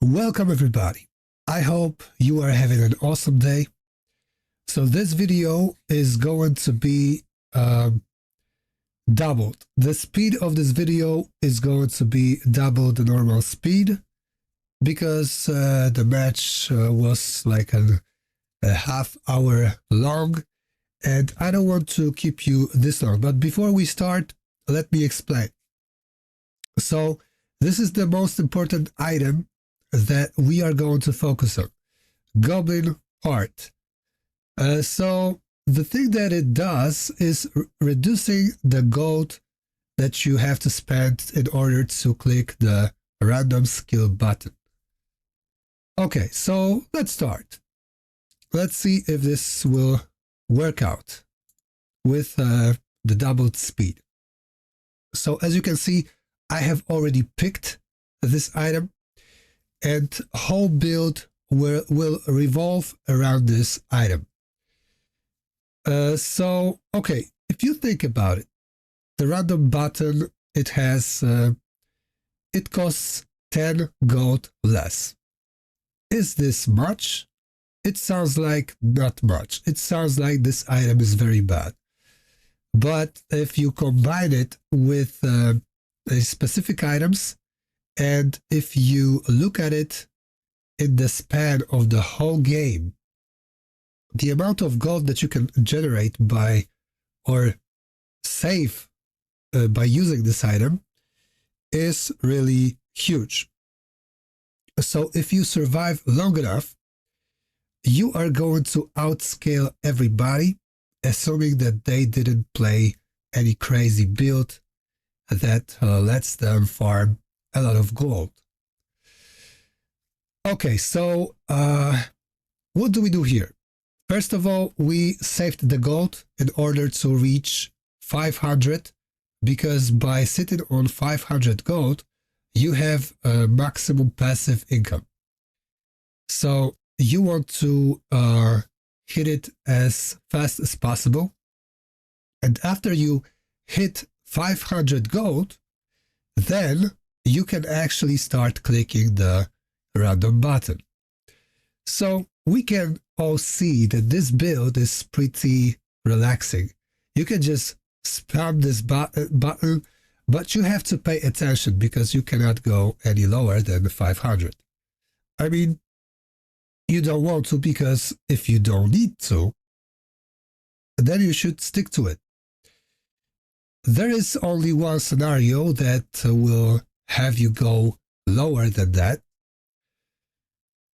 Welcome everybody. I hope you are having an awesome day. So this video is going to be doubled. The speed of this video is going to be double the normal speed because the match was like a half hour long and I don't want to keep you this long. But before we start, let me explain. So this is the most important item that we are going to focus on. Goblin Heart. So the thing that it does is reducing the gold that you have to spend in order to click the random skill button. Okay, so let's start. Let's see if this will work out with the doubled speed. So as you can see, I have already picked this item and whole build will revolve around this item. Okay, if you think about it, the random button, it costs 10 gold less. Is this much? It sounds like not much. It sounds like this item is very bad. But if you combine it with specific items, and if you look at it in the span of the whole game, the amount of gold that you can generate by or save by using this item is really huge. So if you survive long enough, you are going to outscale everybody, assuming that they didn't play any crazy build that lets them farm a lot of gold. Okay, so what do we do here? First of all, we saved the gold in order to reach 500, because by sitting on 500 gold, you have a maximum passive income. So you want to hit it as fast as possible. And after you hit 500 gold, then you can actually start clicking the random button. So we can all see that this build is pretty relaxing. You can just spam this button, but you have to pay attention because you cannot go any lower than 500. I mean, you don't want to, because if you don't need to, then you should stick to it. There is only one scenario that will have you go lower than that.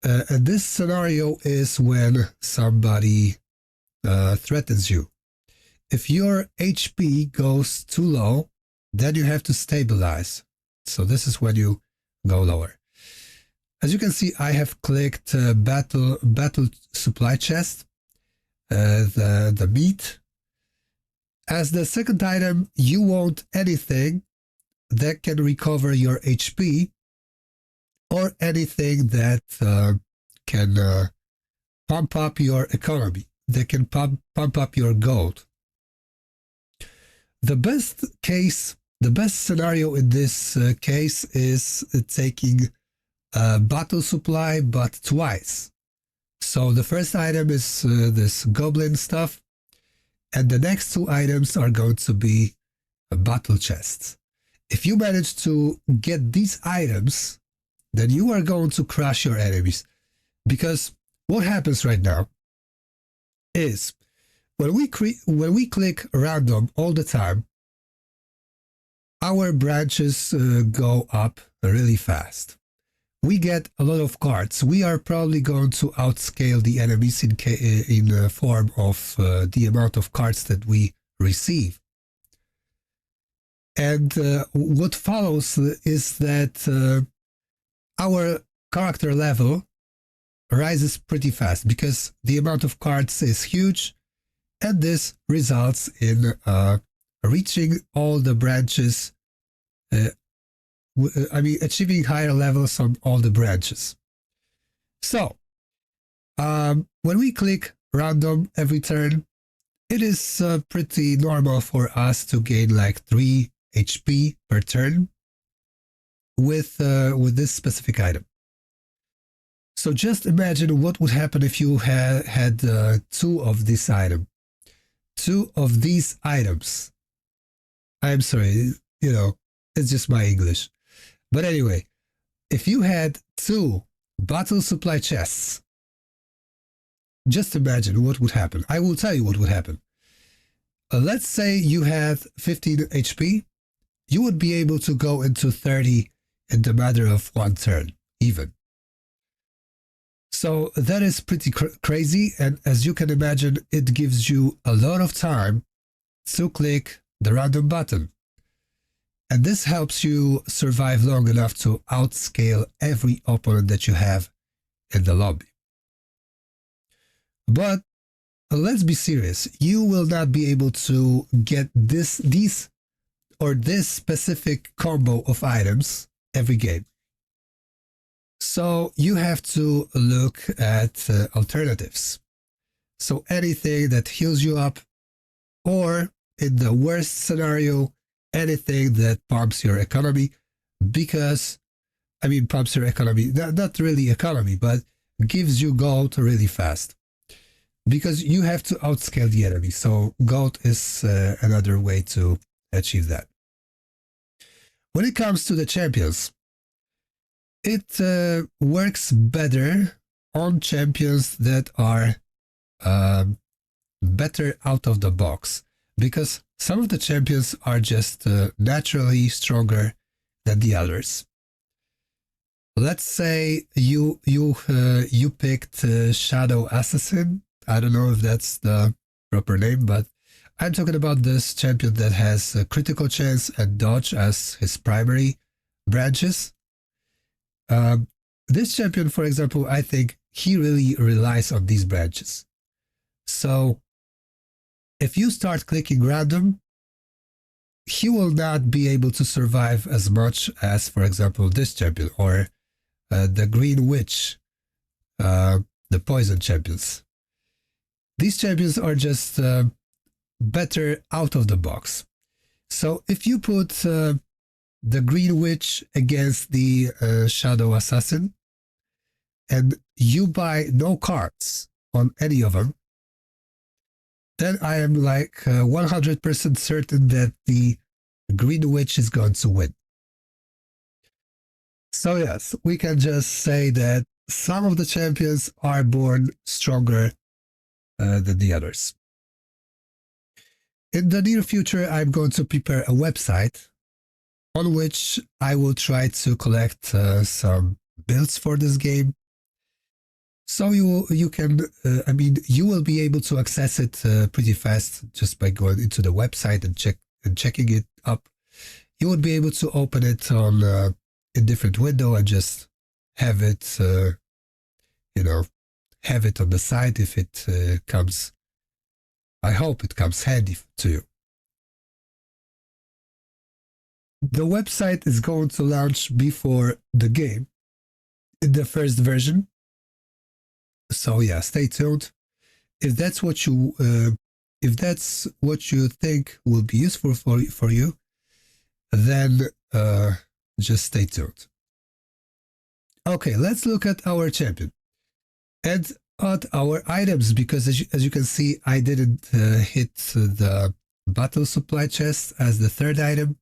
And this scenario is when somebody threatens you. If your HP goes too low, then you have to stabilize. So this is when you go lower. As you can see, I have clicked battle supply chest, the meat. As the second item, you want anything that can recover your HP, or anything that can pump up your economy, that can pump up your gold. The best scenario in this case is taking battle supply, but twice. So the first item is this goblin stuff, and the next two items are going to be battle chests. If you manage to get these items, then you are going to crush your enemies. Because what happens right now is when we click random all the time, our branches go up really fast. We get a lot of cards. We are probably going to outscale the enemies in the form of the amount of cards that we receive. And what follows is that our character level rises pretty fast because the amount of cards is huge, and this results in reaching all the branches, achieving higher levels on all the branches. So when we click random every turn, it is pretty normal for us to gain like 3 HP per turn with this specific item. So just imagine what would happen if you had two of this item. Two of these items. I'm sorry, it's just my English. But anyway, if you had two battle supply chests, just imagine what would happen. I will tell you what would happen. Let's say you had 15 HP. You would be able to go into 30 in the matter of one turn, even. So that is pretty crazy. And as you can imagine, it gives you a lot of time to click the random button. And this helps you survive long enough to outscale every opponent that you have in the lobby. But let's be serious. You will not be able to get this specific combo of items every game. So you have to look at alternatives. So anything that heals you up, or in the worst scenario, anything that pumps your economy, pumps your economy, not really economy, but gives you gold really fast. Because you have to outscale the enemy. So gold is another way to achieve that. When it comes to the champions, it works better on champions that are better out of the box, because some of the champions are just naturally stronger than the others. Let's say you picked Shadow Assassin. I don't know if that's the proper name, but I'm talking about this champion that has a critical chance and dodge as his primary branches. This champion, for example, I think he really relies on these branches. So if you start clicking random, he will not be able to survive as much as, for example, this champion or the Green Witch, the poison champions. These champions are just better out of the box. So if you put the Green Witch against the Shadow Assassin, and you buy no cards on any of them, then I am like 100% certain that the Green Witch is going to win. So yes, we can just say that some of the champions are born stronger than the others. In the near future, I'm going to prepare a website on which I will try to collect some builds for this game. So you can, you will be able to access it pretty fast just by going into the website and checking it up. You would be able to open it on a different window and just have it, have it on the side if it comes. I hope it comes handy to you. The website is going to launch before the game in the first version. So yeah, stay tuned. If that's what you think will be useful for you, then just stay tuned. Okay, let's look at our champion and at our items, because as you can see, I didn't hit the battle supply chest as the third item.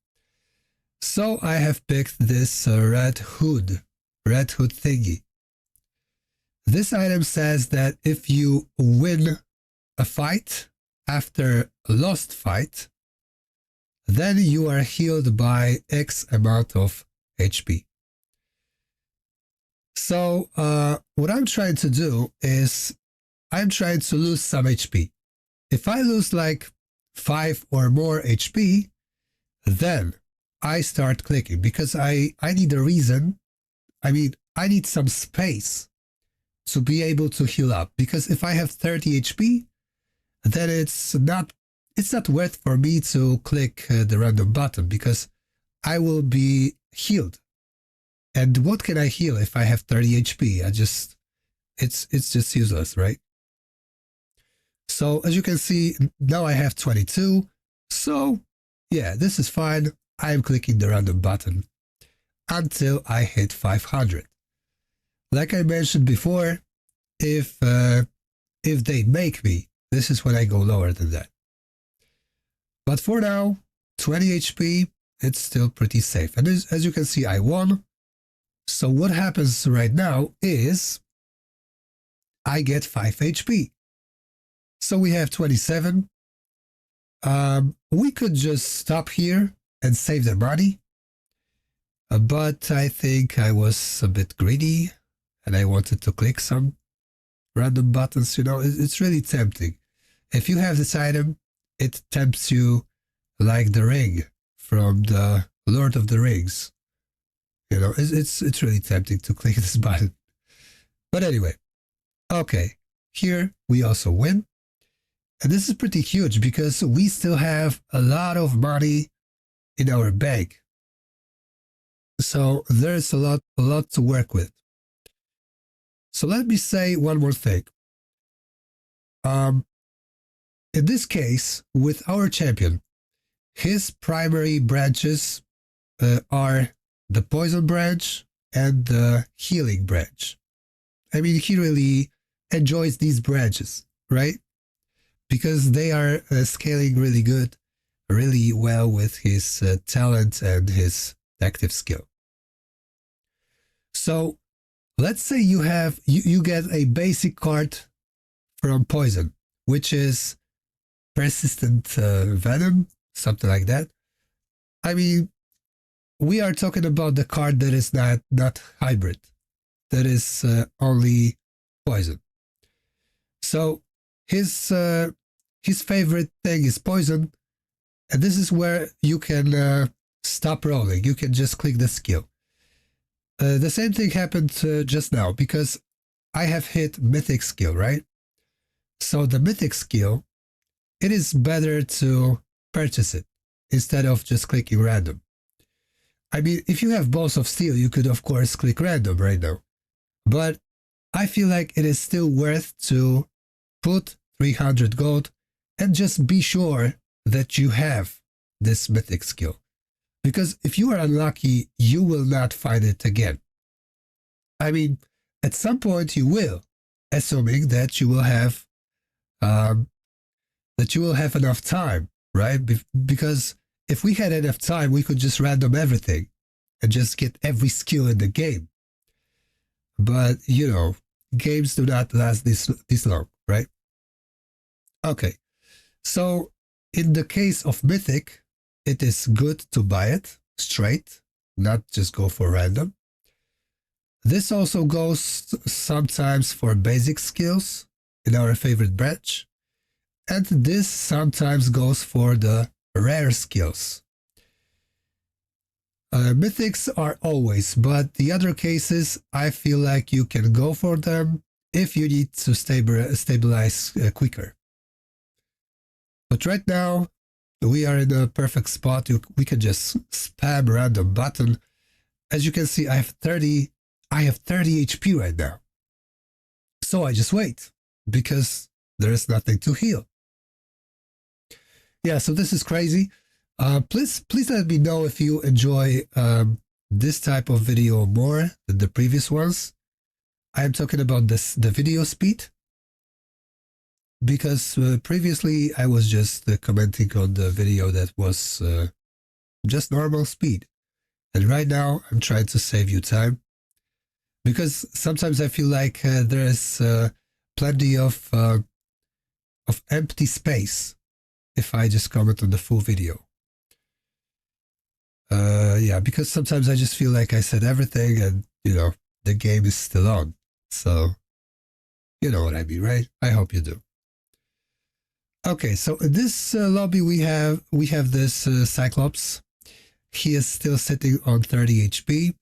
So I have picked this red hood thingy. This item says that if you win a fight after a lost fight, then you are healed by X amount of HP. So what I'm trying to do is I'm trying to lose some HP. If I lose like 5 or more HP, then I start clicking, because I need a reason. I need some space to be able to heal up, because if I have 30 HP, then it's not worth for me to click the random button, because I will be healed. And what can I heal if I have 30 HP? It's just useless, right? So as you can see, now I have 22. So yeah, this is fine. I'm clicking the random button until I hit 500. Like I mentioned before, if they make me, this is when I go lower than that. But for now, 20 HP, it's still pretty safe. And as you can see, I won. So what happens right now is I get 5 HP. So we have 27. We could just stop here and save the money. But I think I was a bit greedy and I wanted to click some random buttons. You know, it's really tempting. If you have this item, it tempts you like the ring from the Lord of the Rings. You know, it's really tempting to click this button. But anyway, okay, here we also win. And this is pretty huge because we still have a lot of money in our bank. So there's a lot to work with. So let me say one more thing. In this case, with our champion, his primary branches are the poison branch and the healing branch. I mean, he really enjoys these branches, right? Because they are scaling really good, really well with his talent and his active skill. So let's say you get a basic card from poison, which is persistent venom, something like that. I mean, we are talking about the card that is not hybrid, that is only poison. So his favorite thing is poison, and this is where you can stop rolling. You can just click the skill. The same thing happened just now because I have hit mythic skill, right? So the mythic skill, it is better to purchase it instead of just clicking random. I mean, if you have Balls of Steel, you could of course click random right now. But I feel like it is still worth to put 300 gold and just be sure that you have this mythic skill. Because if you are unlucky, you will not find it again. I mean, at some point you will, assuming that you will have enough time, right? Because if we had enough time, we could just random everything and just get every skill in the game. But, you know, games do not last this long, right? Okay, so in the case of Mythic, it is good to buy it straight, not just go for random. This also goes sometimes for basic skills in our favorite branch, and this sometimes goes for the rare skills. Mythics are always, but the other cases, I feel like you can go for them if you need to stabilize quicker. But right now, we are in a perfect spot. We can just spam random button. As you can see, I have 30 HP right now. So I just wait because there is nothing to heal. Yeah, so this is crazy. Please let me know if you enjoy this type of video more than the previous ones. I am talking about the video speed, because previously I was just commenting on the video that was just normal speed, and right now I'm trying to save you time, because sometimes I feel like there is plenty of empty space if I just comment on the full video. Yeah, because sometimes I just feel like I said everything and, you know, the game is still on. So, you know what I mean, right? I hope you do. Okay, so in this lobby we have this Cyclops. He is still sitting on 30 HP,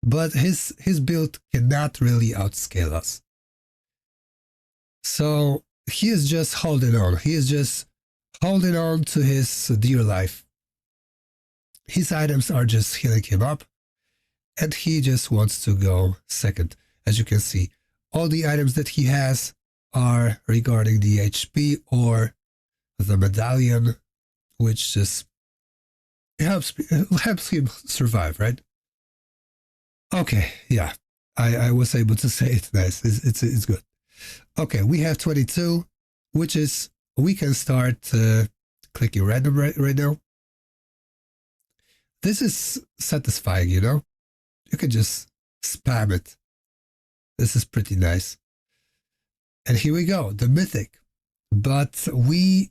but his build cannot really outscale us. So he is just holding on. He is just holding on to his dear life. His items are just healing him up, and he just wants to go second. As you can see, all the items that he has are regarding the HP or the medallion, which just helps him survive, right? Okay, yeah. I was able to say it nice. It's good. Okay, we have 22, which is we can start clicking random right now. This is satisfying, you know? You can just spam it. This is pretty nice. And here we go, the mythic. But we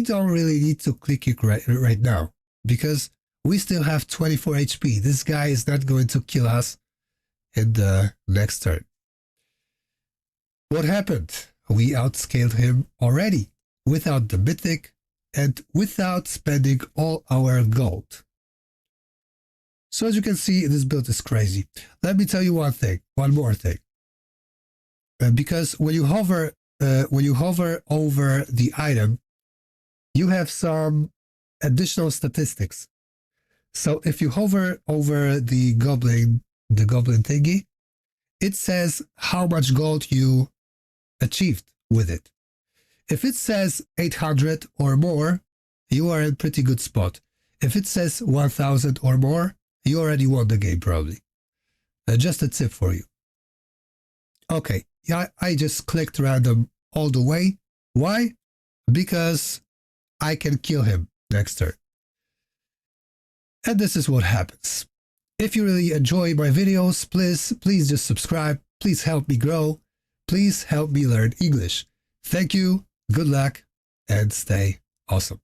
don't really need to click it right now because we still have 24 HP. This guy is not going to kill us in the next turn. What happened? We outscaled him already without the mythic and without spending all our gold. So as you can see, this build is crazy. Let me tell you one more thing. Because when you hover over the item, you have some additional statistics. So if you hover over the goblin thingy, it says how much gold you achieved with it. If it says 800 or more, you are in a pretty good spot. If it says 1000 or more, you already won the game probably. Just a tip for you. Okay, yeah, I just clicked random all the way. Why? Because I can kill him next turn. And this is what happens. If you really enjoy my videos, please just subscribe. Please help me grow. Please help me learn English. Thank you, good luck, and stay awesome.